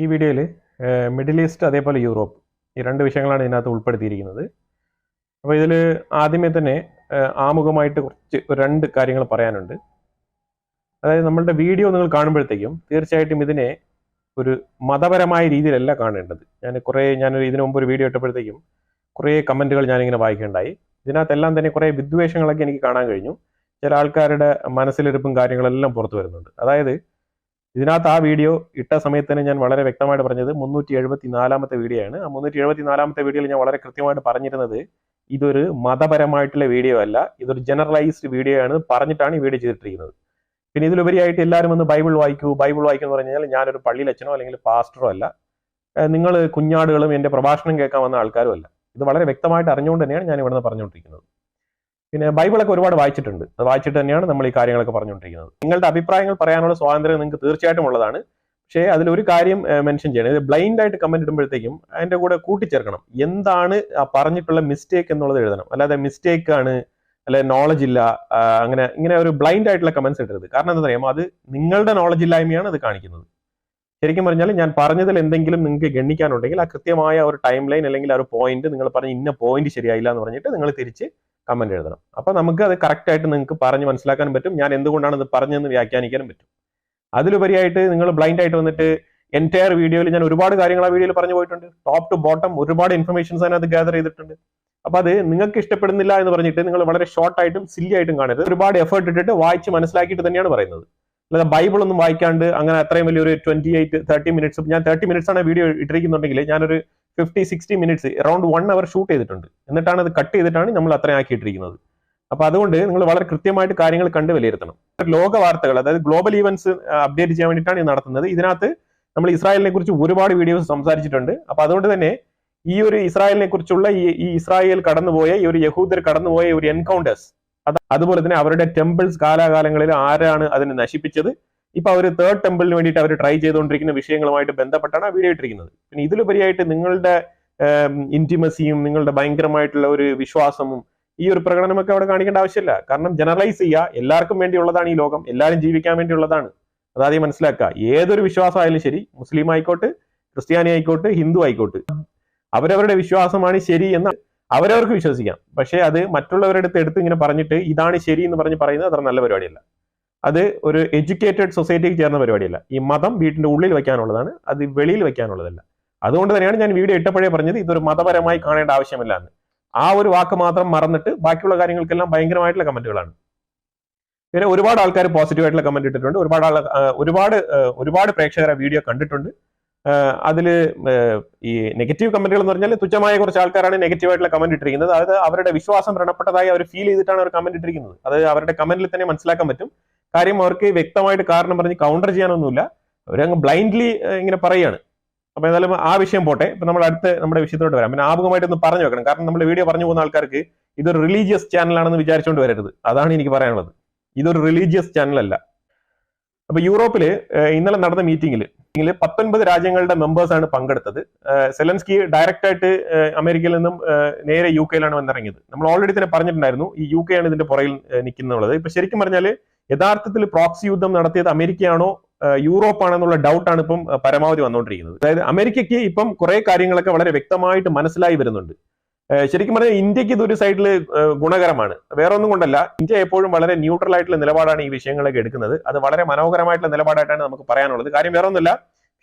ഈ വീഡിയോയിൽ middle east അതേപോലെ യൂറോപ്പ് ഈ രണ്ട് വിഷയങ്ങളാണ് ഇതിനകത്ത് ഉൾപ്പെടുത്തിയിരിക്കുന്നത്. അപ്പോൾ ഇതിൽ ആദ്യമേ തന്നെ ആമുഖമായിട്ട് രണ്ട് കാര്യങ്ങൾ പറയാനുണ്ട്. അതായത് നമ്മളുടെ വീഡിയോ നിങ്ങൾ കാണുമ്പോഴത്തേക്കും തീർച്ചയായിട്ടും ഇതിനെ ഒരു മതപരമായ രീതിയിലല്ല കാണേണ്ടത്. ഞാനൊരു ഇതിനു മുമ്പ് ഒരു വീഡിയോ ഇട്ടപ്പോഴത്തേക്കും കുറേ കമൻറ്റുകൾ ഞാനിങ്ങനെ വായിക്കേണ്ടായി. ഇതിനകത്തെല്ലാം തന്നെ കുറേ വിദ്വേഷങ്ങളൊക്കെ എനിക്ക് കാണാൻ കഴിഞ്ഞു. ചില ആൾക്കാരുടെ മനസ്സിലിരിപ്പും കാര്യങ്ങളെല്ലാം പുറത്തു വരുന്നുണ്ട്. അതായത് ഇതിനകത്ത് ആ വീഡിയോ ഇട്ട സമയത്ത് തന്നെ ഞാൻ വളരെ വ്യക്തമായിട്ട് പറഞ്ഞത് 374-ാമത്തെ വീഡിയോ ആണ്. ആ 374-ാമത്തെ വീഡിയോയിൽ ഞാൻ വളരെ കൃത്യമായിട്ട് പറഞ്ഞിരുന്നത് ഇതൊരു മതപരമായിട്ടുള്ള വീഡിയോ അല്ല, ഇതൊരു ജനറലൈസ്ഡ് വീഡിയോ ആണ് പറഞ്ഞിട്ടാണ് ഈ വീഡിയോ ചെയ്തിട്ടിരിക്കുന്നത്. പിന്നെ ഇതിലുപരിയായിട്ട് എല്ലാവരും ഒന്ന് ബൈബിൾ വായിക്കൂ എന്ന് പറഞ്ഞു കഴിഞ്ഞാൽ ഞാനൊരു പള്ളിയിലച്ഛനോ അല്ലെങ്കിൽ പാസ്റ്ററോ അല്ല, നിങ്ങൾ കുഞ്ഞാടുകളും എൻ്റെ പ്രഭാഷണം കേൾക്കാൻ വന്ന ആൾക്കാരും അല്ല. ഇത് വളരെ വ്യക്തമായിട്ട് അറിഞ്ഞുകൊണ്ട് തന്നെയാണ് ഞാൻ ഇവിടുന്ന് പറഞ്ഞുകൊണ്ടിരിക്കുന്നത്. പിന്നെ ബൈബിളൊക്കെ ഒരുപാട് വായിച്ചിട്ടുണ്ട്. അത് വായിച്ചിട്ട് തന്നെയാണ് നമ്മൾ ഈ കാര്യങ്ങളൊക്കെ പറഞ്ഞുകൊണ്ടിരിക്കുന്നത്. നിങ്ങളുടെ അഭിപ്രായങ്ങൾ പറയാനുള്ള സ്വാതന്ത്ര്യം നിങ്ങൾക്ക് തീർച്ചയായിട്ടും ഉള്ളതാണ്. പക്ഷേ അതിലൊരു കാര്യം മെൻഷൻ ചെയ്യണം. ഇത് ബ്ലൈൻഡ് ആയിട്ട് കമന്റ് ഇടുമ്പോഴത്തേക്കും അതിൻ്റെ കൂടെ കൂട്ടിച്ചേർക്കണം എന്താണ് ആ പറഞ്ഞിട്ടുള്ള മിസ്റ്റേക്ക് എന്നുള്ളത് എഴുതണം. അല്ലാതെ മിസ്റ്റേക്ക് ആണ്, അല്ലെ നോളജ് ഇല്ല, ഇങ്ങനെ ഒരു ബ്ലൈൻഡ് ആയിട്ടുള്ള കമന്റ്സ് ഇടരുത്. കാരണം എന്താ പറയുമ്പോൾ അത് നിങ്ങളുടെ നോളജ് ഇല്ലായ്മയാണ് അത് കാണിക്കുന്നത്. ശരിക്കും പറഞ്ഞാൽ ഞാൻ പറഞ്ഞതിൽ എന്തെങ്കിലും നിങ്ങൾക്ക് ഗണ്ണിക്കാനുണ്ടെങ്കിൽ ആ കൃത്യമായ ഒരു ടൈം ലൈൻ അല്ലെങ്കിൽ ആ ഒരു പോയിന്റ് നിങ്ങൾ പറഞ്ഞ ഇന്ന പോയിന്റ് ശരിയായില്ല എന്ന് പറഞ്ഞിട്ട് നിങ്ങൾ തിരിച്ച് കമന്റ് എഴുതണം. അപ്പൊ നമുക്ക് അത് കറക്റ്റ് ആയിട്ട് നിങ്ങൾക്ക് പറഞ്ഞ് മനസ്സിലാക്കാനും പറ്റും, ഞാൻ എന്തുകൊണ്ടാണ് ഇത് പറഞ്ഞതെന്ന് വ്യാഖ്യാനിക്കാനും പറ്റും. അതിലുപരിയായിട്ട് നിങ്ങൾ ബ്ലൈൻഡ് ആയിട്ട് വന്നിട്ട് എൻറ്റയർ വീഡിയോയിൽ ഞാൻ ഒരുപാട് കാര്യങ്ങൾ ആ വീഡിയോയിൽ പറഞ്ഞു പോയിട്ടുണ്ട്. ടോപ്പ് ടു ബോട്ടം ഒരുപാട് ഇൻഫർമേഷൻസ് അതിനകത്ത് ഗ്യാദർ ചെയ്തിട്ടുണ്ട്. അപ്പൊ അത് നിങ്ങൾക്ക് ഇഷ്ടപ്പെടുന്നില്ല എന്ന് പറഞ്ഞിട്ട് നിങ്ങൾ വളരെ ഷോർട്ട് ആയിട്ടും സില്ലി ആയിട്ടും കാണരുത്. ഒരുപാട് എഫേർട്ട് ഇട്ടിട്ട് വായിച്ച് മനസ്സിലാക്കിയിട്ട് തന്നെയാണ് പറയുന്നത്. അല്ലാതെ ബൈബിൾ ഒന്നും വായിക്കാണ്ട് അങ്ങനെ അത്രയും വലിയൊരു 28-30 മിനിറ്റ്സ്, ഞാൻ 30 മിനിറ്റ്സ് ആണ് വീഡിയോ ഇട്ടിരിക്കുന്നുണ്ടെങ്കിൽ ഞാനൊരു 50-60 മിനിറ്റ്സ് അറൌണ്ട് 1 അവർ ഷൂട്ട് ചെയ്തിട്ടുണ്ട്. എന്നിട്ടാണ് അത് കട്ട് ചെയ്തിട്ടാണ് നമ്മൾ അത്രയും ആക്കിയിട്ടിരിക്കുന്നത്. അപ്പൊ അതുകൊണ്ട് നിങ്ങൾ വളരെ കൃത്യമായിട്ട് കാര്യങ്ങൾ കണ്ട് വിലയിരുത്തണം. ലോക വാർത്തകൾ, അതായത് ഗ്ലോബൽ ഈവന്റ്സ് അപ്ഡേറ്റ് ചെയ്യാൻ വേണ്ടിയിട്ടാണ് ഇത് നടത്തുന്നത്. ഇതിനകത്ത് നമ്മൾ ഇസ്രായേലിനെ കുറിച്ച് ഒരുപാട് വീഡിയോസ് സംസാരിച്ചിട്ടുണ്ട്. അപ്പൊ അതുകൊണ്ട് തന്നെ ഈ ഒരു ഇസ്രായേലിനെ കുറിച്ചുള്ള ഈ ഇസ്രായേൽ കടന്നുപോയ ഈ ഒരു യഹൂദർ കടന്നുപോയ ഒരു എൻകൗണ്ടേഴ്സ്, അതുപോലെ തന്നെ അവരുടെ ടെമ്പിൾസ് കാലാകാലങ്ങളിൽ ആരാണ് അതിനെ നശിപ്പിച്ചത്, ഇപ്പൊ അവർ തേർഡ് ടെമ്പിളിന് വേണ്ടിയിട്ട് അവർ ട്രൈ ചെയ്തുകൊണ്ടിരിക്കുന്ന വിഷയങ്ങളുമായിട്ട് ബന്ധപ്പെട്ടാണ് ആ വീഡിയോ ഇട്ടിരിക്കുന്നത്. പിന്നെ ഇതിലുപരിയായിട്ട് നിങ്ങളുടെ ഇന്റിമസിയും നിങ്ങളുടെ ഭയങ്കരമായിട്ടുള്ള ഒരു വിശ്വാസവും ഈ ഒരു പ്രകടനമൊക്കെ അവിടെ കാണിക്കേണ്ട ആവശ്യമില്ല. കാരണം ജനറലൈസ് ചെയ്യുക, എല്ലാവർക്കും വേണ്ടിയുള്ളതാണ് ഈ ലോകം, എല്ലാവരും ജീവിക്കാൻ വേണ്ടിയുള്ളതാണ്. അതാദ്യം മനസ്സിലാക്കുക. ഏതൊരു വിശ്വാസമായാലും ശരി, മുസ്ലിം ആയിക്കോട്ടെ, ക്രിസ്ത്യാനി ആയിക്കോട്ടെ, ഹിന്ദു ആയിക്കോട്ടെ, അവരവരുടെ വിശ്വാസമാണ് ശരി എന്ന് അവരവർക്ക് വിശ്വസിക്കാം. പക്ഷേ അത് മറ്റുള്ളവരുടെ അടുത്ത് എടുത്ത് ഇങ്ങനെ പറഞ്ഞിട്ട് ഇതാണ് ശരി എന്ന് പറയുന്നത് അത്ര നല്ല പരിപാടിയല്ല. അത് ഒരു എഡ്യൂക്കേറ്റഡ് സൊസൈറ്റിക്ക് ചേർന്ന പരിപാടിയല്ല. ഈ മതം വീട്ടിന്റെ ഉള്ളിൽ വെക്കാനുള്ളതാണ്, അത് വെളിയിൽ വെക്കാനുള്ളതല്ല. അതുകൊണ്ട് തന്നെയാണ് ഞാൻ വീഡിയോ ഇട്ടപ്പോഴേ പറഞ്ഞത് ഇതൊരു മതപരമായി കാണേണ്ട ആവശ്യമില്ല എന്ന്. ആ ഒരു വാക്ക് മാത്രം മറന്നിട്ട് ബാക്കിയുള്ള കാര്യങ്ങൾക്കെല്ലാം ഭയങ്കരമായിട്ടുള്ള കമന്റുകളാണ്. പിന്നെ ഒരുപാട് ആൾക്കാർ പോസിറ്റീവായിട്ടുള്ള കമന്റ് ഇട്ടിട്ടുണ്ട്. ഒരുപാട് പ്രേക്ഷകർ ആ വീഡിയോ കണ്ടിട്ടുണ്ട്. അതിൽ ഈ നെഗറ്റീവ് കമന്റുകൾ എന്ന് പറഞ്ഞാൽ തുച്ഛമായ കുറച്ച് ആൾക്കാരാണ് നെഗറ്റീവായിട്ടുള്ള കമന്റ് ഇട്ടിരിക്കുന്നത്. അതായത് അവരുടെ വിശ്വാസം വ്രണപ്പെട്ടതായി അവർ ഫീൽ ചെയ്തിട്ടാണ് അവർ കമന്റ് ഇട്ടിരിക്കുന്നത്. അതായത് അവരുടെ കമന്റിൽ തന്നെ മനസ്സിലാക്കാൻ പറ്റും. കാര്യം അവർക്ക് വ്യക്തമായിട്ട് കാരണം പറഞ്ഞ് കൗണ്ടർ ചെയ്യാനൊന്നുമില്ല, അവരങ്ങ് ബ്ലൈൻഡ്ലി ഇങ്ങനെ പറയുകയാണ്. അപ്പൊ എന്തായാലും ആ വിഷയം പോട്ടെ. ഇപ്പൊ നമ്മൾ നമ്മുടെ വിഷയത്തോട്ട് വരാം. പിന്നെ ആമുഖമായിട്ടൊന്ന് പറഞ്ഞു വെക്കണം. കാരണം നമ്മുടെ വീഡിയോ പറഞ്ഞു പോകുന്ന ആൾക്കാർക്ക് ഇതൊരു റിലീജിയസ് ചാനലാണെന്ന് വിചാരിച്ചുകൊണ്ട് വരരുത്. അതാണ് എനിക്ക് പറയാനുള്ളത്. ഇതൊരു റിലീജിയസ് ചാനൽ അല്ല. അപ്പൊ യൂറോപ്പില് ഇന്നലെ നടന്ന മീറ്റിംഗിൽ 19 രാജ്യങ്ങളുടെ മെമ്പേഴ്സാണ് പങ്കെടുത്തത്. സെലൻസ്കി ഡയറക്റ്റ് ആയിട്ട് അമേരിക്കയിൽ നിന്നും നേരെ UK-യിലാണ് വന്നിറങ്ങിയത്. നമ്മൾ ഓൾറെഡി തന്നെ പറഞ്ഞിട്ടുണ്ടായിരുന്നു ഈ UK ആണ് ഇതിന്റെ പുറകിൽ നിൽക്കുന്നുള്ളത്. ഇപ്പൊ ശരിക്കും പറഞ്ഞാൽ യഥാർത്ഥത്തിൽ പ്രോക്സി യുദ്ധം നടത്തിയത് അമേരിക്കയാണോ യൂറോപ്പാണെന്നുള്ള ഡൗട്ടാണ് ഇപ്പം പരമാവധി വന്നുകൊണ്ടിരിക്കുന്നത്. അതായത് അമേരിക്കയ്ക്ക് ഇപ്പം കുറെ കാര്യങ്ങളൊക്കെ വളരെ വ്യക്തമായിട്ട് മനസ്സിലായി വരുന്നുണ്ട്. ശരിക്കും പറഞ്ഞാൽ ഇന്ത്യക്ക് ഇതൊരു സൈഡിൽ ഗുണകരമാണ്. വേറെ ഒന്നും കൊണ്ടല്ല, ഇന്ത്യ എപ്പോഴും വളരെ ന്യൂട്രൽ ആയിട്ടുള്ള നിലപാടാണ് ഈ വിഷയങ്ങളൊക്കെ എടുക്കുന്നത്. അത് വളരെ മനോഹരമായിട്ടുള്ള നിലപാടായിട്ടാണ് നമുക്ക് പറയാനുള്ളത്. കാര്യം വേറെ ഒന്നുമില്ല,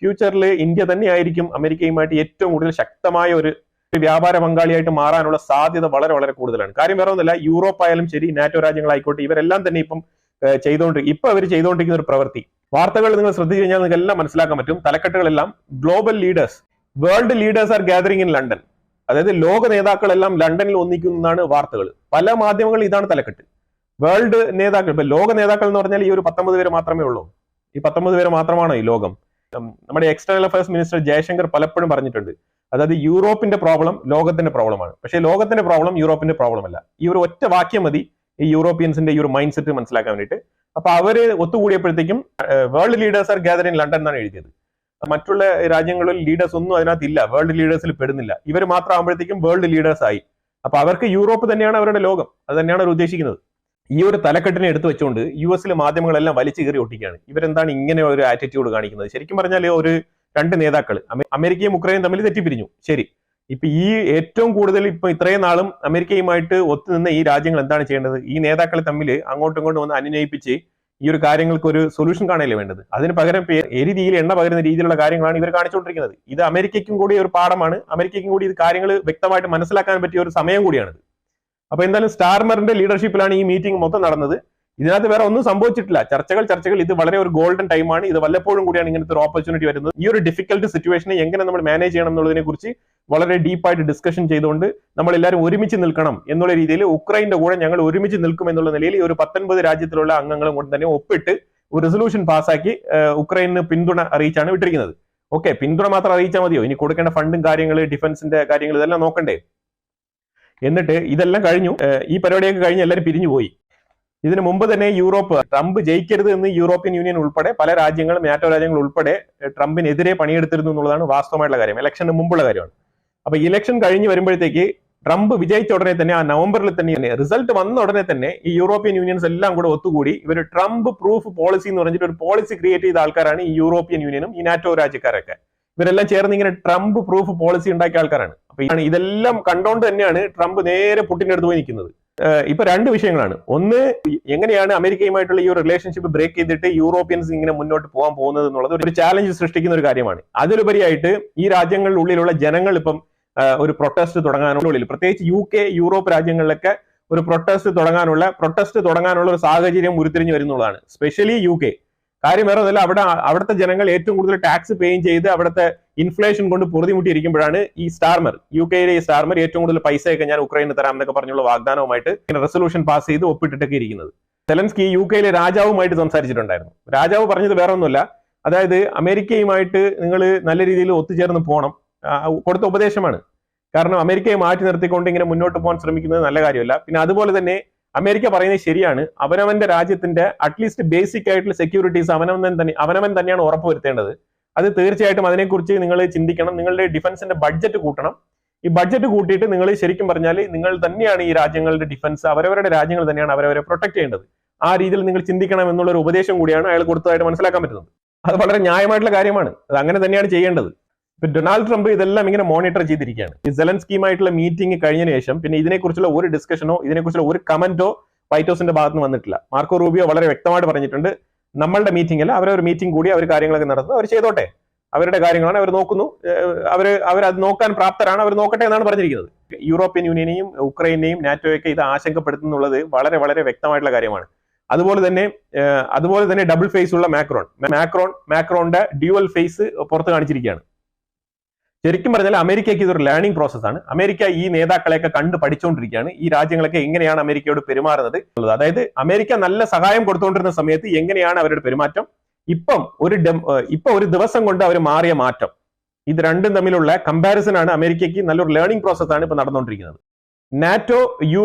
ഫ്യൂച്ചറിൽ ഇന്ത്യ തന്നെയായിരിക്കും അമേരിക്കയുമായിട്ട് ഏറ്റവും കൂടുതൽ ശക്തമായ ഒരു വ്യാപാര പങ്കാളിയായിട്ട് മാറാനുള്ള സാധ്യത വളരെ വളരെ കൂടുതലാണ്. കാര്യം വേറെ ഒന്നുമില്ല, യൂറോപ്പ് ആയാലും ശരി, നാറ്റോ രാജ്യങ്ങളായിക്കോട്ടെ, ഇവരെല്ലാം തന്നെ ഇപ്പം അവർ ചെയ്തുകൊണ്ടിരിക്കുന്ന ഒരു പ്രവൃത്തി. വാർത്തകൾ നിങ്ങൾ ശ്രദ്ധിച്ചു കഴിഞ്ഞാൽ നിങ്ങൾക്ക് എല്ലാം മനസ്സിലാക്കാൻ പറ്റും. തലക്കെട്ടുകളെല്ലാം global leaders, world leaders are gathering in London. അതായത് ലോക നേതാക്കളെല്ലാം ലണ്ടനിൽ ഒന്നിക്കുന്നതാണ് വാർത്തകൾ. പല മാധ്യമങ്ങളും ഇതാണ് തലക്കെട്ട്. വേൾഡ് നേതാക്കൾ, ഇപ്പൊ ലോക നേതാക്കൾ എന്ന് പറഞ്ഞാൽ ഈ ഒരു 19 പേര് മാത്രമേ ഉള്ളൂ. ഈ 19 പേര് മാത്രമാണോ ഈ ലോകം? നമ്മുടെ എക്സ്റ്റേണൽ അഫയേഴ്സ് മിനിസ്റ്റർ ജയശങ്കർ പലപ്പോഴും പറഞ്ഞിട്ടുണ്ട്, അതായത് യൂറോപ്പിന്റെ പ്രോബ്ലം ലോകത്തിന്റെ പ്രോബ്ലമാണ്, പക്ഷേ ലോകത്തിന്റെ പ്രോബ്ലം യൂറോപ്പിന്റെ പ്രോബ്ലം അല്ല. ഈ ഒരു ഒറ്റ വാക്യം മതി ഈ യൂറോപ്യൻസിന്റെ ഈ ഒരു മൈൻഡ് സെറ്റ് മനസ്സിലാക്കാൻ വേണ്ടിയിട്ട്. അപ്പൊ അവര് ഒത്തുകൂടിയപ്പോഴത്തേക്കും world leaders are gather in London എന്നാണ് എഴുതിയത്. മറ്റുള്ള രാജ്യങ്ങളിൽ ലീഡേഴ്സ് ഒന്നും അതിനകത്ത് ഇല്ല, വേൾഡ് ലീഡേഴ്സിൽ പെടുന്നില്ല. ഇവർ മാത്രം ആകുമ്പോഴത്തേക്കും വേൾഡ് ലീഡേഴ്സ് ആയി. അപ്പൊ അവർക്ക് യൂറോപ്പ് തന്നെയാണ് അവരുടെ ലോകം, അത് തന്നെയാണ് അവർ ഉദ്ദേശിക്കുന്നത്. ഈ ഒരു തലക്കെട്ടിനെ എടുത്തു വെച്ചുകൊണ്ട് US മാധ്യമങ്ങളെല്ലാം വലിച്ചു കയറി ഒട്ടിക്കുകയാണ്. ഇവരെന്താണ് ഇങ്ങനെ ഒരു ആറ്റിറ്റ്യൂഡ് കാണിക്കുന്നത്? ശരിക്കും പറഞ്ഞാൽ ഒരു രണ്ട് നേതാക്കൾ അമേരിക്കയും ഉക്രൈനും തമ്മിൽ തെറ്റിപ്പിരിഞ്ഞു. ശരി, ഇപ്പൊ ഈ ഏറ്റവും കൂടുതൽ ഇപ്പൊ ഇത്രയും നാളും അമേരിക്കയുമായിട്ട് ഒത്തുനിന്ന ഈ രാജ്യങ്ങൾ എന്താണ് ചെയ്യേണ്ടത്? ഈ നേതാക്കളെ തമ്മിൽ അങ്ങോട്ടും ഇങ്ങോട്ടും ഒന്ന് അനുനയിപ്പിച്ച് ഈ ഒരു കാര്യങ്ങൾക്ക് ഒരു സൊല്യൂഷൻ കാണല്ലേ വേണ്ടത്. അതിന് പകരം എരിതിയിൽ എണ്ണ പകരുന്ന രീതിയിലുള്ള കാര്യങ്ങളാണ് ഇവർ കാണിച്ചുകൊണ്ടിരിക്കുന്നത്. ഇത് അമേരിക്കയ്ക്കും കൂടി ഒരു പാഠമാണ്. അമേരിക്കയ്ക്കും കൂടി ഇത് കാര്യങ്ങൾ വ്യക്തമായിട്ട് മനസ്സിലാക്കാൻ പറ്റിയ ഒരു സമയം കൂടിയാണിത്. അപ്പൊ എന്തായാലും സ്റ്റാർമറിന്റെ ലീഡർഷിപ്പിലാണ് ഈ മീറ്റിംഗ് മൊത്തം നടന്നത്. ഇതിനകത്ത് വേറെ ഒന്നും സംഭവിച്ചിട്ടില്ല. ചർച്ചകൾ ഇത് വളരെ ഒരു ഗോൾഡൻ ടൈമാണ്. ഇത് വല്ലപ്പോഴും കൂടിയാണ് ഇങ്ങനത്തെ ഒരു ഓപ്പർച്യൂണിറ്റി വരുന്നത്. ഈ ഒരു ഡിഫിക്കൽട്ട് സിറ്റുവേഷനെ എങ്ങനെ നമ്മൾ മാനേജ് ചെയ്യണം എന്നുള്ളതിനെ കുറിച്ച് വളരെ ഡീപ്പായിട്ട് ഡിസ്കഷൻ ചെയ്തുകൊണ്ട് നമ്മൾ എല്ലാവരും ഒരുമിച്ച് നിൽക്കണം എന്നുള്ള രീതിയിൽ ഉക്രൈന്റെ കൂടെ ഞങ്ങൾ ഒരുമിച്ച് നിൽക്കും എന്നുള്ള നിലയിൽ ഈ ഒരു 19 രാജ്യത്തിലുള്ള അംഗങ്ങളും കൊണ്ട് തന്നെ ഒപ്പിട്ട് ഒരു റെസൊല്യൂഷൻ പാസ്സാക്കി ഉക്രൈന് പിന്തുണ അറിയിച്ചാണ് വിട്ടിരിക്കുന്നത്. ഓക്കെ, പിന്തുണ മാത്രം അറിയിച്ചാൽ മതിയോ? ഇനി കൊടുക്കേണ്ട ഫണ്ടും കാര്യങ്ങൾ, ഡിഫൻസിന്റെ കാര്യങ്ങൾ ഇതെല്ലാം നോക്കണ്ടേ? എന്നിട്ട് ഇതെല്ലാം കഴിഞ്ഞു. ഈ പരിപാടിയൊക്കെ കഴിഞ്ഞ് എല്ലാവരും പിരിഞ്ഞു പോയി. ഇതിനു മുമ്പ് തന്നെ യൂറോപ്പ് ട്രംപ് ജയിക്കരുത് എന്ന് യൂറോപ്യൻ യൂണിയൻ ഉൾപ്പെടെ പല രാജ്യങ്ങളും നാറ്റോ രാജ്യങ്ങൾ ഉൾപ്പെടെ ട്രംപിനെതിരെ പണിയെടുത്തിരുന്നു എന്നുള്ളതാണ് വാസ്തവമായിട്ടുള്ള കാര്യം. ഇലക്ഷന് മുമ്പുള്ള കാര്യമാണ്. അപ്പൊ ഇലക്ഷൻ കഴിഞ്ഞ് വരുമ്പോഴത്തേക്ക് ട്രംപ് വിജയിച്ച ഉടനെ തന്നെ, ആ നവംബറിൽ തന്നെ റിസൾട്ട് വന്ന ഉടനെ തന്നെ ഈ യൂറോപ്യൻ യൂണിയൻസ് എല്ലാം കൂടെ ഒത്തുകൂടി ഇവർ ട്രംപ് പ്രൂഫ് പോളിസി എന്ന് പറഞ്ഞിട്ട് ഒരു പോളിസി ക്രിയേറ്റ് ചെയ്ത ആൾക്കാരാണ് ഈ യൂറോപ്യൻ യൂണിയനും ഈ നാറ്റോ രാജ്യക്കാരൊക്കെ. ഇവരെല്ലാം ചേർന്ന് ഇങ്ങനെ ട്രംപ് പ്രൂഫ് പോളിസി ഉണ്ടാക്കിയ ആൾക്കാരാണ്. അപ്പൊ ഇതെല്ലാം കണ്ടോണ്ട് തന്നെയാണ് ട്രംപ് നേരെ പുട്ടിന്റെ അടുത്ത് പോയി നിൽക്കുന്നത്. ഇപ്പൊ രണ്ട് വിഷയങ്ങളാണ്. ഒന്ന്, എങ്ങനെയാണ് അമേരിക്കയുമായിട്ടുള്ള ഈ ഒരു റിലേഷൻഷിപ്പ് ബ്രേക്ക് ചെയ്തിട്ട് യൂറോപ്യൻസ് ഇങ്ങനെ മുന്നോട്ട് പോകാൻ പോകുന്നത് എന്നുള്ളത് ഒരു ചാലഞ്ച് സൃഷ്ടിക്കുന്ന ഒരു കാര്യമാണ്. അതിലുപരിയായിട്ട് ഈ രാജ്യങ്ങളിലുള്ളിലുള്ള ജനങ്ങൾ ഇപ്പം ഒരു പ്രൊട്ടസ്റ്റ് തുടങ്ങാനുള്ള, പ്രത്യേകിച്ച് UK, യൂറോപ്പ് രാജ്യങ്ങളിലൊക്കെ ഒരു പ്രൊട്ടസ്റ്റ് തുടങ്ങാനുള്ള ഒരു സാഹചര്യം ഉരുത്തിരിഞ്ഞു വരുന്നുള്ളതാണ്. Specially UK. കാര്യം വേറെ ഒന്നുമില്ല, അവിടുത്തെ ജനങ്ങൾ ഏറ്റവും കൂടുതൽ ടാക്സ് പേയും ചെയ്ത് അവിടുത്തെ ഇൻഫ്ലേഷൻ കൊണ്ട് പൊറുതിമുട്ടിയിരിക്കുമ്പോഴാണ് ഈ സ്റ്റാർമർ, UK-യിലെ ഈ സ്റ്റാർമർ ഏറ്റവും കൂടുതൽ പൈസയൊക്കെ ഞാൻ ഉക്രൈന് തരാം എന്നൊക്കെ പറഞ്ഞുള്ള വാഗ്ദാനവുമായിട്ട് റെസൊല്യൂഷൻ പാസ് ചെയ്ത് ഒപ്പിട്ടിട്ടൊക്കെ ഇരിക്കുന്നത്. സെലൻസ്കി UK-യിലെ രാജാവുമായിട്ട് സംസാരിച്ചിട്ടുണ്ടായിരുന്നു. രാജാവ് പറഞ്ഞത് വേറെ ഒന്നുമില്ല, അതായത് അമേരിക്കയുമായിട്ട് നിങ്ങൾ നല്ല രീതിയിൽ ഒത്തുചേർന്ന് പോകണം, കൊടുത്ത ഉപദേശമാണ്. കാരണം അമേരിക്കയെ മാറ്റി നിർത്തിക്കൊണ്ട് ഇങ്ങനെ മുന്നോട്ട് പോകാൻ ശ്രമിക്കുന്നത് നല്ല കാര്യമല്ല. പിന്നെ അതുപോലെ തന്നെ അമേരിക്ക പറയുന്നത് ശരിയാണ്, അവനവന്റെ രാജ്യത്തിന്റെ അറ്റ്ലീസ്റ്റ് ബേസിക് ആയിട്ടുള്ള സെക്യൂരിറ്റീസ് അവനവൻ തന്നെയാണ് ഉറപ്പുവരുത്തേണ്ടത്. അത് തീർച്ചയായിട്ടും അതിനെക്കുറിച്ച് നിങ്ങൾ ചിന്തിക്കണം. നിങ്ങളുടെ ഡിഫൻസിന്റെ ബഡ്ജറ്റ് കൂട്ടണം. ഈ ബഡ്ജറ്റ് കൂട്ടിയിട്ട് നിങ്ങൾ ശരിക്കും പറഞ്ഞാൽ നിങ്ങൾ തന്നെയാണ് ഈ രാജ്യങ്ങളുടെ ഡിഫൻസ്, അവരവരുടെ രാജ്യങ്ങൾ തന്നെയാണ് അവരവരെ പ്രൊട്ടക്ട് ചെയ്യേണ്ടത്. ആ രീതിയിൽ നിങ്ങൾ ചിന്തിക്കണം എന്നുള്ളൊരു ഉപദേശം കൂടിയാണ് അയാൾ കൊടുത്തതായിട്ട് മനസ്സിലാക്കാൻ പറ്റുന്നത്. അത് വളരെ ന്യായമായിട്ടുള്ള കാര്യമാണ്. അത് അങ്ങനെ തന്നെയാണ് ചെയ്യേണ്ടത്. ഇപ്പൊ ഡൊണാൾഡ് ട്രംപ് ഇതെല്ലാം ഇങ്ങനെ മോണിറ്റർ ചെയ്തിരിക്കുകയാണ്. ഈ സെലൻസ്കിയുമായിട്ടുള്ള മീറ്റിംഗ് കഴിഞ്ഞതിന് ശേഷം പിന്നെ ഇതിനെക്കുറിച്ചുള്ള ഒരു ഡിസ്കഷനോ ഇതിനെക്കുറിച്ചുള്ള ഒരു കമന്റോ വൈറ്റ് ഹൗസിന്റെ ഭാഗത്ത് നിന്ന് വന്നിട്ടില്ല. മാർക്കോ റൂബിയോ വളരെ വ്യക്തമായിട്ട് പറഞ്ഞിട്ടുണ്ട്, നമ്മളുടെ മീറ്റിംഗ് അല്ല, അവരൊരു മീറ്റിംഗ് കൂടി അവർ കാര്യങ്ങളൊക്കെ നടത്തുന്നു, അവർ ചെയ്തോട്ടെ, അവരുടെ കാര്യങ്ങളാണ്, അവർ നോക്കുന്നു, അവരത് നോക്കാൻ പ്രാപ്തരാണ്, അവർ നോക്കട്ടെ എന്നാണ് പറഞ്ഞിരിക്കുന്നത്. യൂറോപ്യൻ യൂണിയനെയും ഉക്രൈനെയും നാറ്റോയൊക്കെ ഇത് ആശങ്കപ്പെടുത്തുന്നുള്ളത് വളരെ വളരെ വ്യക്തമായിട്ടുള്ള കാര്യമാണ്. അതുപോലെ തന്നെ ഡബിൾ ഫേസ് ഉള്ള മാക്രോണിന്റെ ഡ്യുവൽ ഫേസ് പുറത്ത് കാണിച്ചിരിക്കുകയാണ്. ശരിക്കും പറഞ്ഞാൽ അമേരിക്കയ്ക്ക് ഇതൊരു ലേണിംഗ് പ്രോസസ്സാണ്. അമേരിക്ക ഈ നേതാക്കളെയൊക്കെ കണ്ട് പഠിച്ചുകൊണ്ടിരിക്കുകയാണ്, ഈ രാജ്യങ്ങളൊക്കെ എങ്ങനെയാണ് അമേരിക്കയോട് പെരുമാറുന്നത് എന്നുള്ളത്. അതായത് അമേരിക്ക നല്ല സഹായം കൊടുത്തുകൊണ്ടിരുന്ന സമയത്ത് എങ്ങനെയാണ് അവരുടെ പെരുമാറ്റം, ഇപ്പം ഒരു ദിവസം കൊണ്ട് അവർ മാറിയ മാറ്റം, ഇത് രണ്ടും തമ്മിലുള്ള കമ്പാരിസൺ ആണ് അമേരിക്കയ്ക്ക് നല്ലൊരു ലേണിംഗ് പ്രോസസ്സാണ് ഇപ്പൊ നടന്നുകൊണ്ടിരിക്കുന്നത്. നാറ്റോ,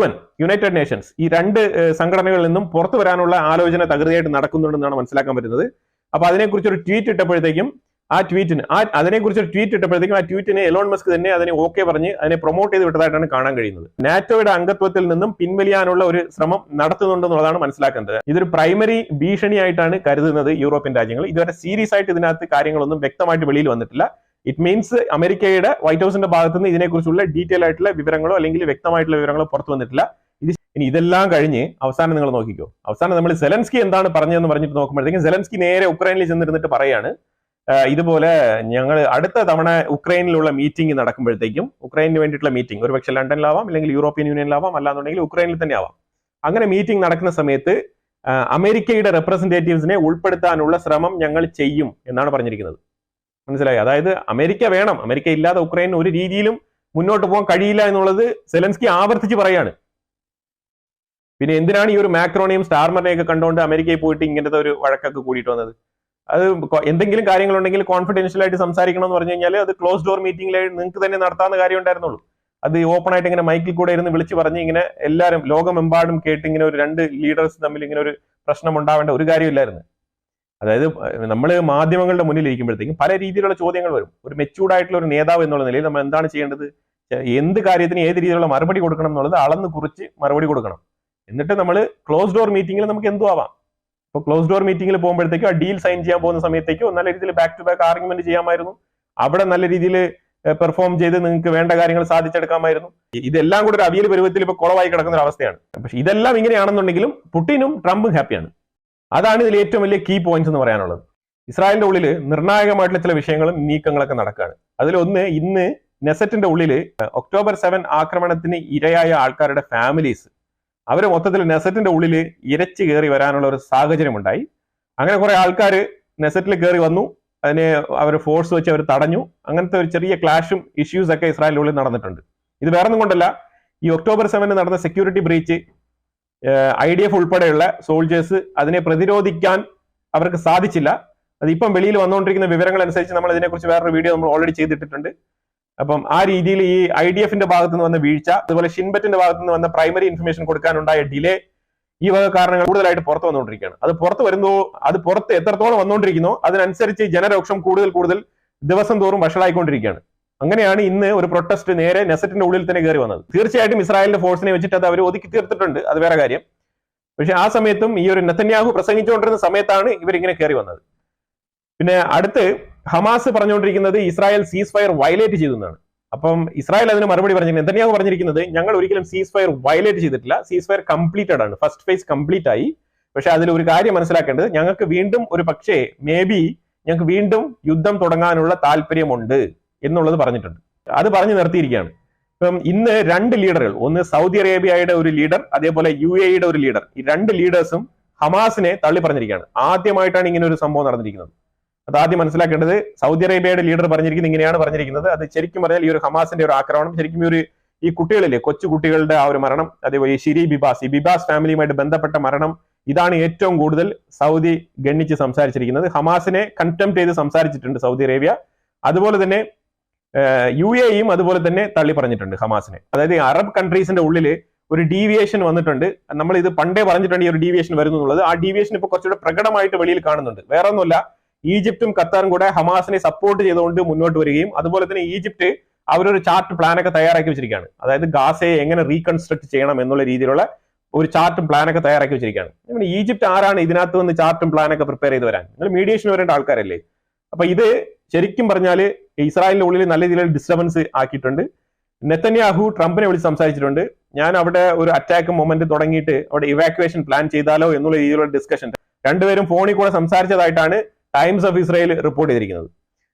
യുണൈറ്റഡ് നേഷൻസ്, ഈ രണ്ട് സംഘടനകളിൽ നിന്നും പുറത്തു വരാനുള്ള ആലോചന തകൃതിയായിട്ട് നടക്കുന്നുണ്ടെന്നാണ് മനസ്സിലാക്കാൻ പറ്റുന്നത്. അപ്പൊ അതിനെക്കുറിച്ച് ഒരു ട്വീറ്റ് ഇട്ടപ്പോഴത്തേക്കും ആ ട്വീറ്റിന് എലോൺ മസ്ക് തന്നെ അതിനെ ഓക്കെ പറഞ്ഞ് അതിനെ പ്രൊമോട്ട് ചെയ്ത് വിട്ടതായിട്ടാണ് കാണാൻ കഴിയുന്നത്. നാറ്റോയുടെ അംഗത്വത്തിൽ നിന്നും പിൻവലിയാനുള്ള ഒരു ശ്രമം നടത്തുന്നുണ്ടെന്നുള്ളതാണ് മനസ്സിലാക്കുന്നത്. ഇതൊരു പ്രൈമറി ഭീഷണിയായിട്ടാണ് കരുതുന്നത് യൂറോപ്യൻ രാജ്യങ്ങൾ. ഇതുവരെ സീരിയസ് ആയിട്ട് ഇതിനകത്ത് കാര്യങ്ങളൊന്നും വ്യക്തമായിട്ട് വെളിയിൽ വന്നിട്ടില്ല. ഇറ്റ് മീൻസ് അമേരിക്കയുടെ വൈറ്റ് ഹൗസിന്റെ ഭാഗത്ത് നിന്ന് ഇതിനെക്കുറിച്ചുള്ള ഡീറ്റെയിൽ ആയിട്ടുള്ള വിവരങ്ങളോ അല്ലെങ്കിൽ വ്യക്തമായിട്ടുള്ള വിവരങ്ങളോ പുറത്തു വന്നിട്ടില്ല. ഇനി ഇതെല്ലാം കഴിഞ്ഞ് അവസാനം നിങ്ങൾ നോക്കിക്കോ, അവസാനം നമ്മൾ സെലൻസ്കി എന്താണ് പറഞ്ഞതെന്ന് പറഞ്ഞിട്ട് നോക്കുമ്പോഴത്തേക്കും സെലൻസ്കി നേരെ ഉക്രൈനിൽ ചെന്നിരുന്നിട്ട് പറയാണ്, ഇതുപോലെ ഞങ്ങൾ അടുത്ത തവണ ഉക്രൈനിലുള്ള മീറ്റിംഗ് നടക്കുമ്പോഴത്തേക്കും, ഉക്രൈനിന് വേണ്ടിയിട്ടുള്ള മീറ്റിംഗ് ഒരുപക്ഷെ ലണ്ടനിലാവാം, അല്ലെങ്കിൽ യൂറോപ്യൻ യൂണിയനിലാവാം, അല്ലാന്നുണ്ടെങ്കിൽ ഉക്രൈനിൽ തന്നെ ആവാം. അങ്ങനെ മീറ്റിംഗ് നടക്കുന്ന സമയത്ത് അമേരിക്കയുടെ റെപ്രസെന്റേറ്റീവ്സിനെ ഉൾപ്പെടുത്താനുള്ള ശ്രമം ഞങ്ങൾ ചെയ്യും എന്നാണ് പറഞ്ഞിരിക്കുന്നത്. മനസ്സിലായി? അതായത് അമേരിക്ക വേണം, അമേരിക്ക ഇല്ലാതെ ഉക്രൈൻ ഒരു രീതിയിലും മുന്നോട്ട് പോകാൻ കഴിയില്ല എന്നുള്ളത് സെലൻസ്കി ആവർത്തിച്ച് പറയാണ്. പിന്നെ എന്തിനാണ് ഈ ഒരു മാക്രോനെയും സ്റ്റാർമറിനെയൊക്കെ കണ്ടുകൊണ്ട് അമേരിക്കയിൽ പോയിട്ട് ഇങ്ങനത്തെ ഒരു വഴക്കൊക്കെ കൂടിയിട്ട് വന്നത്? അത് എന്തെങ്കിലും കാര്യങ്ങളുണ്ടെങ്കിൽ കോൺഫിഡൻഷ്യൽ ആയിട്ട് സംസാരിക്കണം എന്ന് പറഞ്ഞു കഴിഞ്ഞാൽ അത് ക്ലോസ് ഡോർ മീറ്റിംഗിൽ നിങ്ങൾക്ക് തന്നെ നടത്താവുന്ന കാര്യം ഉണ്ടായിരുന്നുള്ളൂ. അത് ഓപ്പൺ ആയിട്ട് ഇങ്ങനെ മൈക്കിൽ കൂടെ ഇരുന്ന് വിളിച്ച് പറഞ്ഞ് ഇങ്ങനെ എല്ലാവരും ലോകമെമ്പാടും കേട്ട് ഇങ്ങനെ ഒരു രണ്ട് ലീഡേഴ്സ് തമ്മിൽ ഇങ്ങനെ ഒരു പ്രശ്നം ഉണ്ടാവേണ്ട ഒരു കാര്യമില്ലായിരുന്നു. അതായത് നമ്മൾ മാധ്യമങ്ങളുടെ മുന്നിൽ ഇരിക്കുമ്പോഴത്തേക്കും പല രീതിയിലുള്ള ചോദ്യങ്ങൾ വരും. ഒരു മെച്ചൂർഡ് ആയിട്ടുള്ള ഒരു നേതാവ് എന്നുള്ള നിലയിൽ നമ്മൾ എന്താണ് ചെയ്യേണ്ടത്, എന്ത് കാര്യത്തിന് ഏത് രീതിയിലുള്ള മറുപടി കൊടുക്കണം എന്നുള്ളത് അളന്ന് കുറിച്ച് മറുപടി കൊടുക്കണം. എന്നിട്ട് നമ്മൾ ക്ലോസ് ഡോർ മീറ്റിംഗിൽ നമുക്ക് എന്തും ആവാം. ഇപ്പോൾ ക്ലോസ് ഡോർ മീറ്റിംഗിൽ പോകുമ്പോഴത്തേക്കും ആ ഡീൽ സൈൻ ചെയ്യാൻ പോകുന്ന സമയത്തേക്കും നല്ല രീതിയിൽ ബാക്ക് ടു ബാക്ക് ആർഗ്യുമെന്റ് ചെയ്യാമായിരുന്നു. അവിടെ നല്ല രീതിയിൽ പെർഫോം ചെയ്ത് നിങ്ങൾക്ക് വേണ്ട കാര്യങ്ങൾ സാധിച്ചെടുക്കാമായിരുന്നു. ഇതെല്ലാം കൂടെ ഒരു അവിയൽ പരുവത്തിൽ ഇപ്പൊ കുളവായി കിടക്കുന്ന ഒരു അവസ്ഥയാണ്. പക്ഷെ ഇതെല്ലാം ഇങ്ങനെയാണെന്നുണ്ടെങ്കിലും പുടിനും ട്രംപും ഹാപ്പിയാണ്. അതാണ് ഇതിൽ ഏറ്റവും വലിയ കീ പോയിന്റ്സ് എന്ന് പറയാനുള്ളത്. ഇസ്രായേലിന്റെ ഉള്ളിൽ നിർണായകമായിട്ടുള്ള ചില വിഷയങ്ങളും നീക്കങ്ങളൊക്കെ നടക്കുകയാണ്. അതിലൊന്ന്, ഇന്ന് നെസറ്റിന്റെ ഉള്ളിൽ ഒക്ടോബർ 7 ആക്രമണത്തിന് ഇരയായ ആൾക്കാരുടെ ഫാമിലീസ് അവര് മൊത്തത്തിൽ നെസറ്റിന്റെ ഉള്ളിൽ ഇരച്ചു കയറി വരാനുള്ള ഒരു സാഹചര്യം ഉണ്ടായി. അങ്ങനെ കുറെ ആൾക്കാർ നെസറ്റിൽ കയറി വന്നു. അതിനെ അവർ ഫോഴ്സ് വെച്ച് അവർ തടഞ്ഞു. അങ്ങനത്തെ ഒരു ചെറിയ ക്ലാഷും ഇഷ്യൂസ് ഒക്കെ ഇസ്രായേലിന്റെ ഉള്ളിൽ നടന്നിട്ടുണ്ട്. ഇത് വേറൊന്നും കൊണ്ടല്ല, ഈ ഒക്ടോബർ 7 നടന്ന സെക്യൂരിറ്റി ബ്രീച്ച് IDF ഉൾപ്പെടെയുള്ള സോൾജേഴ്സ് അതിനെ പ്രതിരോധിക്കാൻ അവർക്ക് സാധിച്ചില്ല. അതിപ്പം വെളിയിൽ വന്നുകൊണ്ടിരിക്കുന്ന വിവരങ്ങൾ അനുസരിച്ച് നമ്മൾ ഇതിനെക്കുറിച്ച് വേറൊരു വീഡിയോ നമ്മൾ ഓൾറെഡി ചെയ്തിട്ടിട്ടുണ്ട്. അപ്പം ആ രീതിയിൽ ഈ IDF-ന്റെ ഭാഗത്തു നിന്ന് വന്ന വീഴ്ച, അതുപോലെ ഷിൻബെറ്റിന്റെ ഭാഗത്തു നിന്ന് വന്ന പ്രൈമറി ഇൻഫർമേഷൻ കൊടുക്കാനുണ്ടായ ഡിലേ, ഈ വക കാരണങ്ങൾ കൂടുതലായിട്ട് പുറത്തു വന്നുകൊണ്ടിരിക്കുകയാണ്. അത് പുറത്ത് എത്രത്തോളം വന്നുകൊണ്ടിരിക്കുന്നോ അതിനനുസരിച്ച് ജനരോക്ഷം കൂടുതൽ ദിവസം തോറും വഷളായിക്കൊണ്ടിരിക്കുകയാണ്. അങ്ങനെയാണ് ഇന്ന് ഒരു പ്രൊട്ടസ്റ്റ് നേരെ നെസറ്റിന്റെ ഉള്ളിൽ തന്നെ കയറി വന്നത്. തീർച്ചയായിട്ടും ഇസ്രായേലിന്റെ ഫോഴ്സിനെ വെച്ചിട്ട് അത് അവർ ഒതുക്കി തീർത്തിട്ടുണ്ട്, അത് വേറെ കാര്യം. പക്ഷെ ആ സമയത്തും ഈ ഒരു നെതന്യാഹു പ്രസംഗിച്ചുകൊണ്ടിരുന്ന സമയത്താണ് ഇവരിങ്ങനെ കയറി വന്നത്. പിന്നെ അടുത്ത് ഹമാസ് പറഞ്ഞുകൊണ്ടിരിക്കുന്നത് ഇസ്രായേൽ സീസ് ഫയർ വയലേറ്റ് ചെയ്തു എന്നാണ്. അപ്പം ഇസ്രായേൽ അതിന് മറുപടി പറഞ്ഞിരിക്കുന്നത്, നെതന്യാഹു പറഞ്ഞിരിക്കുന്നത് ഞങ്ങൾ ഒരിക്കലും സീസ് ഫയർ വയലേറ്റ് ചെയ്തിട്ടില്ല, സീസ് ഫയർ കംപ്ലീറ്റഡ് ആണ്, ഫസ്റ്റ് ഫേസ് കംപ്ലീറ്റ് ആയി. പക്ഷെ അതിൽ ഒരു കാര്യം മനസ്സിലാക്കേണ്ടത്, ഞങ്ങൾക്ക് വീണ്ടും ഒരു പക്ഷേ ഞങ്ങൾക്ക് വീണ്ടും യുദ്ധം തുടങ്ങാനുള്ള താല്പര്യമുണ്ട് എന്നുള്ളത് പറഞ്ഞിട്ടുണ്ട്. അത് പറഞ്ഞു നിർത്തിയിരിക്കുകയാണ്. ഇപ്പം ഇന്ന് 2 ലീഡറുകൾ, ഒന്ന് സൗദി അറേബ്യയുടെ ഒരു ലീഡർ, അതേപോലെ UAE-യുടെ ഒരു ലീഡർ, ഈ 2 ലീഡേഴ്സും ഹമാസിനെ തള്ളി പറഞ്ഞിരിക്കുകയാണ്. ആദ്യമായിട്ടാണ് ഇങ്ങനെ ഒരു സംഭവം നടന്നിരിക്കുന്നത്. അത് ആദ്യം മനസ്സിലാക്കേണ്ടത്, സൗദി അറേബ്യയുടെ ലീഡർ പറഞ്ഞിരിക്കുന്നത് ഇങ്ങനെയാണ് പറഞ്ഞിരിക്കുന്നത്. അത് ശരിക്കും പറഞ്ഞാൽ ഈ ഒരു ഹമാസിന്റെ ഒരു ആക്രമണം, ശരിക്കും ഈ കുട്ടികളിലെ കൊച്ചു കുട്ടികളുടെ ആ ഒരു മരണം, അതേപോലെ ഈ ബിബാസ് ഫാമിലിയുമായിട്ട് ബന്ധപ്പെട്ട മരണം, ഇതാണ് ഏറ്റവും കൂടുതൽ സൗദി ഗണ്ണിച്ച് സംസാരിച്ചിരിക്കുന്നത്. ഹമാസിനെ കൺടെംപ്റ്റ് ചെയ്ത് സംസാരിച്ചിട്ടുണ്ട് സൗദി അറേബ്യ. അതുപോലെ തന്നെ UAE-യും അതുപോലെ തന്നെ തള്ളി പറഞ്ഞിട്ടുണ്ട് ഹമാസിനെ. അതായത് അറബ് കൺട്രീസിന്റെ ഉള്ളിൽ ഒരു ഡീവിയേഷൻ വന്നിട്ടുണ്ട്. നമ്മൾ ഇത് പണ്ടേ പറഞ്ഞിട്ടുണ്ട് ഈ ഒരു ഡീവിയേഷൻ വരുന്നു എന്നുള്ളത്. ആ ഡീവിയേഷൻ ഇപ്പൊ കുറച്ചുകൂടെ പ്രകടമായിട്ട് വെളിയിൽ കാണുന്നുണ്ട്. വേറെ ഒന്നുമല്ല, ഈജിപ്തും ഖത്തറും കൂടെ ഹമാസിനെ സപ്പോർട്ട് ചെയ്തുകൊണ്ട് മുന്നോട്ട് വരികയും അതുപോലെ തന്നെ ഈജിപ്ത് അവരൊരു ചാർട്ട് പ്ലാനൊക്കെ തയ്യാറാക്കി വെച്ചിരിക്കുകയാണ്. അതായത് ഗാസയെ എങ്ങനെ റീകൺസ്ട്രക്ട് ചെയ്യണം എന്നുള്ള രീതിയിലുള്ള ഒരു ചാർട്ടും പ്ലാനൊക്കെ തയ്യാറാക്കി വെച്ചിരിക്കുകയാണ്. ഈജിപ്ത് ആരാണ് ഇതിനകത്ത് നിന്ന് ചാർട്ടും പ്ലാനൊക്കെ പ്രിപ്പയർ ചെയ്ത് വരാൻ? നിങ്ങൾ മീഡിയേഷൻ വരേണ്ട ആൾക്കാരല്ലേ? അപ്പൊ ഇത് ശരിക്കും പറഞ്ഞാൽ ഇസ്രായേലിന്റെ ഉള്ളിൽ നല്ല രീതിയിൽ ഡിസ്റ്റർബൻസ് ആക്കിയിട്ടുണ്ട്. നെതന്യാഹു ട്രംപിനെ വിളിച്ച് സംസാരിച്ചിട്ടുണ്ട്. ഞാൻ അവിടെ ഒരു അറ്റാക്ക് മൊമെന്റ് തുടങ്ങിയിട്ട് അവിടെ ഇവാക്യുവേഷൻ പ്ലാൻ ചെയ്താലോ എന്നുള്ള രീതിയിലുള്ള ഡിസ്കഷൻ രണ്ടുപേരും ഫോണിൽ കൂടെ സംസാരിച്ചതായിട്ടാണ് ടൈംസ് ഓഫ് ഇസ്രായേൽ റിപ്പോർട്ട് ചെയ്തിരിക്കുന്നത്.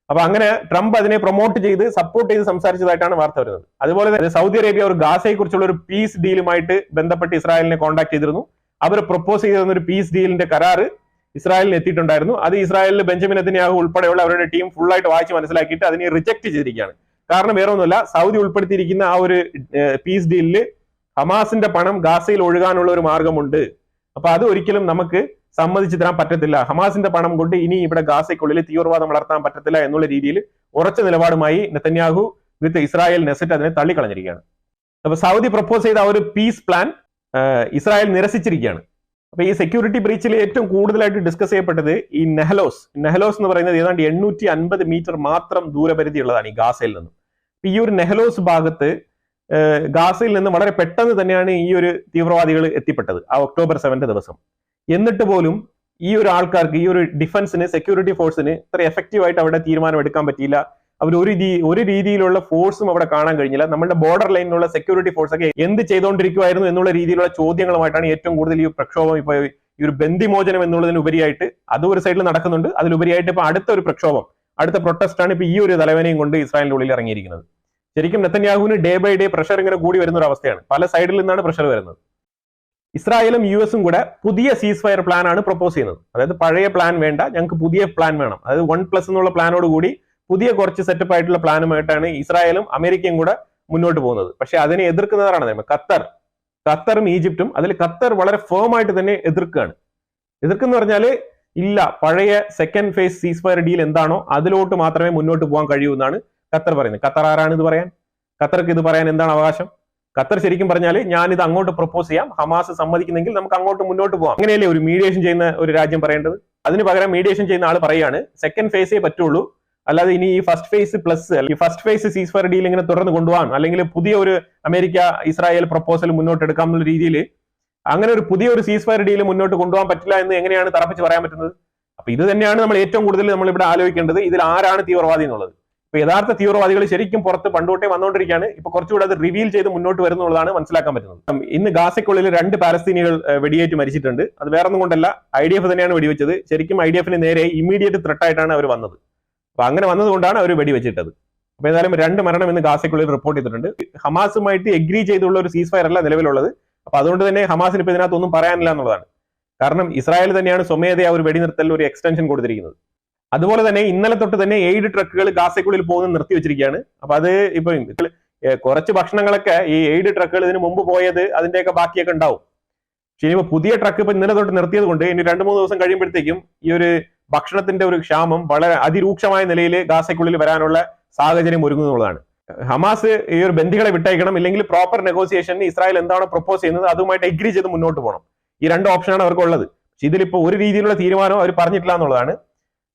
അപ്പൊ അങ്ങനെ ട്രംപ് അതിനെ പ്രൊമോട്ട് ചെയ്ത് സപ്പോർട്ട് ചെയ്ത് സംസാരിച്ചതായിട്ടാണ് വാർത്ത വരുന്നത്. അതുപോലെ തന്നെ സൗദി അറേബ്യ ഒരു ഗാസയെ കുറിച്ചുള്ള ഒരു പീസ് ഡീലുമായിട്ട് ബന്ധപ്പെട്ട് ഇസ്രായേലിനെ കോൺടാക്ട് ചെയ്തിരുന്നു. അവർ പ്രൊപ്പോസ് ചെയ്തിരുന്ന ഒരു പീസ് ഡീലിന്റെ കരാറ് ഇസ്രായേലിന് എത്തിയിട്ടുണ്ടായിരുന്നു. അത് ഇസ്രായേലിൽ ബെഞ്ചമിൻ നെതന്യാഹു ഉൾപ്പെടെയുള്ള അവരുടെ ടീം ഫുള്ളായിട്ട് വായിച്ച് മനസ്സിലാക്കിയിട്ട് അതിനെ റിജക്ട് ചെയ്തിരിക്കുകയാണ്. കാരണം വേറെ ഒന്നുമല്ല, സൗദി ഉൾപ്പെടുത്തിയിരിക്കുന്ന ആ ഒരു പീസ് ഡീലില് ഹമാസിന്റെ പണം ഗാസയിൽ ഒഴുകാനുള്ള ഒരു മാർഗമുണ്ട്. അപ്പൊ അത് ഒരിക്കലും നമുക്ക് സമ്മതിച്ചു തരാൻ പറ്റത്തില്ല. ഹമാസിന്റെ പണം കൊണ്ട് ഇനി ഇവിടെ ഗാസയ്ക്കുള്ളിൽ തീവ്രവാദം വളർത്താൻ പറ്റത്തില്ല എന്നുള്ള രീതിയിൽ ഉറച്ച നിലപാടുമായി നെതന്യാഹു വിത്ത് ഇസ്രായേൽ നെസറ്റ് അതിനെ തള്ളിക്കളഞ്ഞിരിക്കുകയാണ്. അപ്പൊ സൗദി പ്രപ്പോസ് ചെയ്ത ആ ഒരു പീസ് പ്ലാൻ ഇസ്രായേൽ നിരസിച്ചിരിക്കുകയാണ്. അപ്പൊ ഈ സെക്യൂരിറ്റി ബ്രീച്ചിൽ ഏറ്റവും കൂടുതലായിട്ട് ഡിസ്കസ് ചെയ്യപ്പെട്ടത് ഈ നെഹ്ലോസ് എന്ന് പറയുന്നത് ഏതാണ്ട് 850 മീറ്റർ മാത്രം ദൂരപരിധി ഉള്ളതാണ് ഈ ഗാസയിൽ നിന്നും. ഈ ഒരു നെഹ്ലോസ് ഭാഗത്ത് ഗാസയിൽ നിന്ന് വളരെ പെട്ടെന്ന് തന്നെയാണ് ഈ ഒരു തീവ്രവാദികൾ എത്തിപ്പെട്ടത് ആ ഒക്ടോബർ 7 ദിവസം. എന്നിട്ട് പോലും ഈ ഒരു ആൾക്കാർക്ക്, ഈ ഒരു ഡിഫൻസിന്, സെക്യൂരിറ്റി ഫോഴ്സിന് ഇത്ര എഫക്റ്റീവ് ആയിട്ട് അവിടെ തീരുമാനം എടുക്കാൻ പറ്റിയില്ല. അവർ ഒരു രീതിയിലുള്ള ഫോഴ്സും അവിടെ കാണാൻ കഴിഞ്ഞില്ല. നമ്മുടെ ബോർഡർ ലൈനിലുള്ള സെക്യൂരിറ്റി ഫോഴ്സ് ഒക്കെ എന്ത് ചെയ്തുകൊണ്ടിരിക്കുമായിരുന്നു എന്നുള്ള രീതിയിലുള്ള ചോദ്യങ്ങളുമായിട്ടാണ് ഏറ്റവും കൂടുതൽ ഈ പ്രക്ഷോഭം, ഇപ്പൊ ഈ ഒരു ബന്ദിമോചനം എന്നുള്ളതിന് ഉപരിയായിട്ട് അതും ഒരു സൈഡിൽ നടക്കുന്നുണ്ട്. അതിലുപരിയായിട്ട് ഇപ്പൊ അടുത്ത പ്രൊട്ടസ്റ്റ് ആണ് ഇപ്പൊ ഈ ഒരു തലവനെയും കൊണ്ട് ഇസ്രായേലിന്റെ ഉള്ളിൽ ഇറങ്ങിയിരിക്കുന്നത്. ശരിക്കും നെതന്യാഹുവിന് ഡേ ബൈ ഡേ പ്രഷർ ഇങ്ങനെ കൂടി വരുന്ന ഒരു അവസ്ഥയാണ്. പല സൈഡിൽ നിന്നാണ് പ്രഷർ വരുന്നത്. ഇസ്രായേലും US-ഉം കൂടെ പുതിയ സീസ് ഫയർ പ്ലാൻ ആണ് പ്രപ്പോസ് ചെയ്യുന്നത്. അതായത് പഴയ പ്ലാൻ വേണ്ട, ഞങ്ങൾക്ക് പുതിയ പ്ലാൻ വേണം. അതായത് 1+ എന്നുള്ള പ്ലാനോട് കൂടി പുതിയ കുറച്ച് സെറ്റപ്പ് ആയിട്ടുള്ള പ്ലാനുമായിട്ടാണ് ഇസ്രായേലും അമേരിക്കയും കൂടെ മുന്നോട്ട് പോകുന്നത്. പക്ഷെ അതിനെ എതിർക്കുന്നവരാണ് ഖത്തറും ഈജിപ്തും. അതിൽ ഖത്തർ വളരെ ഫേം ആയിട്ട് തന്നെ എതിർക്കുന്ന പറഞ്ഞാല് ഇല്ല, പഴയ സെക്കൻഡ് ഫേസ് സീസ് ഫയർ ഡീൽ എന്താണോ അതിലോട്ട് മാത്രമേ മുന്നോട്ട് പോകാൻ കഴിയൂ എന്നാണ് ഖത്തർ പറയുന്നത്. ഖത്തർ ആരാണ് ഇത് പറയാൻ? ഖത്തർക്ക് ഇത് പറയാൻ എന്താണ് അവകാശം? ഖത്തർ ശരിക്കും പറഞ്ഞാൽ ഞാൻ ഇത് അങ്ങോട്ട് പ്രപ്പോസ് ചെയ്യാം, ഹമാസ് സമ്മതിക്കുന്നെങ്കിൽ നമുക്ക് അങ്ങോട്ട് മുന്നോട്ട് പോകാം, അങ്ങനെയല്ലേ ഒരു മീഡിയേഷൻ ചെയ്യുന്ന ഒരു രാജ്യം പറയേണ്ടത്? അതിന് പകരം മീഡിയേഷൻ ചെയ്യുന്ന ആൾ പറയാണ് സെക്കൻഡ് ഫേസേ പറ്റുള്ളൂ, അല്ലാതെ ഇനി ഈ ഫസ്റ്റ് ഫേസ് പ്ലസ് ഈ ഫസ്റ്റ് ഫേസ് സീസ് ഫയർ ഡീൽ ഇങ്ങനെ തുടർന്ന് കൊണ്ടുപോകാൻ അല്ലെങ്കിൽ പുതിയ ഒരു അമേരിക്ക ഇസ്രായേൽ പ്രപ്പോസൽ മുന്നോട്ട് എടുക്കാം എന്നുള്ള രീതിയിൽ അങ്ങനെ ഒരു പുതിയൊരു സീസ് ഫയർ ഡീൽ മുന്നോട്ട് കൊണ്ടുപോകാൻ പറ്റില്ല എന്ന് എങ്ങനെയാണ് തറപ്പിച്ച് പറയാൻ പറ്റുന്നത്? അപ്പൊ ഇത് തന്നെയാണ് നമ്മൾ ഏറ്റവും കൂടുതൽ നമ്മൾ ഇവിടെ ആലോചിക്കേണ്ടത്. ഇതിൽ ആരാണ് തീവ്രവാദി എന്നുള്ളത്. ഇപ്പൊ യഥാർത്ഥ തീവ്രവാദികൾ ശരിക്കും പുറത്ത് പണ്ടോട്ടേ വന്നുകൊണ്ടിരിക്കുകയാണ്. ഇപ്പൊ കുറച്ചുകൂടെ അത് റിവീൽ ചെയ്ത് മുന്നോട്ട് വരുന്നുള്ളതാണ് മനസ്സിലാക്കാൻ പറ്റുന്നത്. ഇന്ന് ഗാസയ്ക്കുള്ളിൽ 2 പാലസ്തീനികൾ വെടിയേറ്റ് മരിച്ചിട്ടുണ്ട്. അത് വേറെ ഒന്നും കൊണ്ടല്ല, IDF തന്നെയാണ് വെടിവെച്ചത്. ശരിക്കും IDFന് നേരെ ഇമ്മീഡിയറ്റ് ത്രെട്ട് ആയിട്ടാണ് അവർ വന്നത്. അപ്പൊ അങ്ങനെ വന്നതുകൊണ്ടാണ് അവർ വെടിവെച്ചിട്ടത്. അപ്പൊ ഏതായാലും 2 മരണം ഇന്ന് ഗാസയ്ക്കുള്ളിൽ റിപ്പോർട്ട് ചെയ്തിട്ടുണ്ട്. ഹമാസുമായിട്ട് എഗ്രി ചെയ്തുള്ള ഒരു സീസ് ഫയർ അല്ല നിലവിലുള്ളത്. അപ്പൊ അതുകൊണ്ട് തന്നെ ഹമാസിന് ഇപ്പൊ ഇതിനകത്തൊന്നും പറയാനില്ല എന്നുള്ളതാണ്. കാരണം ഇസ്രായേൽ തന്നെയാണ് സ്വമേധയാ ഒരു വെടിനിർത്തൽ ഒരു എക്സ്റ്റൻഷൻ കൊടുത്തിരിക്കുന്നത്. അതുപോലെ തന്നെ ഇന്നലെ തൊട്ട് തന്നെ എയ്ഡ് ട്രക്കുകൾ ഗാസയ്ക്കുള്ളിൽ പോകുന്നത് നിർത്തിവെച്ചിരിക്കുകയാണ്. അപ്പൊ അത് ഇപ്പൊ കുറച്ച് ഭക്ഷണങ്ങളൊക്കെ ഈ എയ്ഡ് ട്രക്കുകൾ ഇതിന് മുമ്പ് പോയത് അതിന്റെയൊക്കെ ബാക്കിയൊക്കെ ഉണ്ടാവും. പക്ഷെ ഇനി പുതിയ ട്രക്ക് ഇപ്പൊ ഇന്നലെ തൊട്ട് നിർത്തിയത് കൊണ്ട് ഇനി 2-3 ദിവസം കഴിയുമ്പോഴത്തേക്കും ഈ ഒരു ഭക്ഷണത്തിന്റെ ഒരു ക്ഷാമം വളരെ അതിരൂക്ഷമായ നിലയിൽ ഗാസയ്ക്കുള്ളിൽ വരാനുള്ള സാഹചര്യം ഒരുങ്ങുന്നതാണ്. ഹമാസ് ഈ ഒരു ബന്ദികളെ വിട്ടയക്കണം, ഇല്ലെങ്കിൽ പ്രോപ്പർ നെഗോസിയേഷന് ഇസ്രായേൽ എന്താണോ പ്രപ്പോസ് ചെയ്യുന്നത് അതുമായിട്ട് എഗ്രി ചെയ്ത് മുന്നോട്ട് പോകണം. ഈ 2 ഓപ്ഷനാണ് അവർക്കുള്ളത്. പക്ഷെ ഇതിലിപ്പോ ഒരു രീതിയിലുള്ള തീരുമാനം അവർ പറഞ്ഞിട്ടില്ല എന്നുള്ളതാണ്.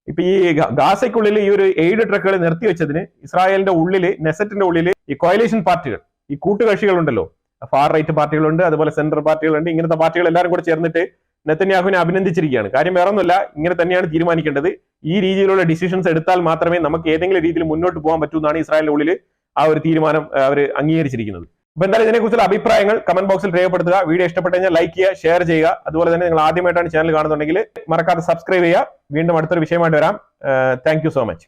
ഇപ്പൊ ഈ ഗാസയ്ക്കുള്ളിൽ ഈ ഒരു എയ്ഡ് ട്രക്കുകൾ നിർത്തിവെച്ചതിന് ഇസ്രായേലിന്റെ ഉള്ളിൽ, നെസറ്റിന്റെ ഉള്ളിൽ ഈ കോയലേഷൻ പാർട്ടികൾ, ഈ കൂട്ടുകക്ഷികളുണ്ടല്ലോ, ഫാർ റൈറ്റ് പാർട്ടികളുണ്ട്, അതുപോലെ സെൻട്രൽ പാർട്ടികളുണ്ട്. ഇങ്ങനത്തെ പാർട്ടികൾ എല്ലാവരും കൂടെ ചേർന്നിട്ട് നെതന്യാഹുവിനെ അഭിനന്ദിച്ചിരിക്കുകയാണ്. കാര്യം വേറെ ഒന്നുമില്ല, ഇങ്ങനെ തന്നെയാണ് തീരുമാനിക്കേണ്ടത്. ഈ രീതിയിലുള്ള ഡിസിഷൻസ് എടുത്താൽ മാത്രമേ നമുക്ക് ഏതെങ്കിലും രീതിയിൽ മുന്നോട്ട് പോകാൻ പറ്റൂ എന്നാണ് ഇസ്രായേലിന്റെ ഉള്ളിൽ ആ ഒരു തീരുമാനം അവർ അംഗീകരിച്ചിരിക്കുന്നത്. അപ്പൊ എന്തായാലും ഇതിനെക്കുറിച്ചുള്ള അഭിപ്രായങ്ങൾ കമന്റ് ബോക്സിൽ രേഖപ്പെടുത്തുക. വീഡിയോ ഇഷ്ടപ്പെട്ടു കഴിഞ്ഞാൽ ലൈക്ക് ചെയ്യുക, ഷെയർ ചെയ്യുക. അതുപോലെ തന്നെ നിങ്ങൾ ആദ്യമായിട്ടാണ് ചാനൽ കാണുന്നുണ്ടെങ്കിൽ മറക്കാതെ സബ്സ്ക്രൈബ് ചെയ്യുക. വീണ്ടും അടുത്തൊരു വിഷയമായിട്ട് വരാം. Thank you so much.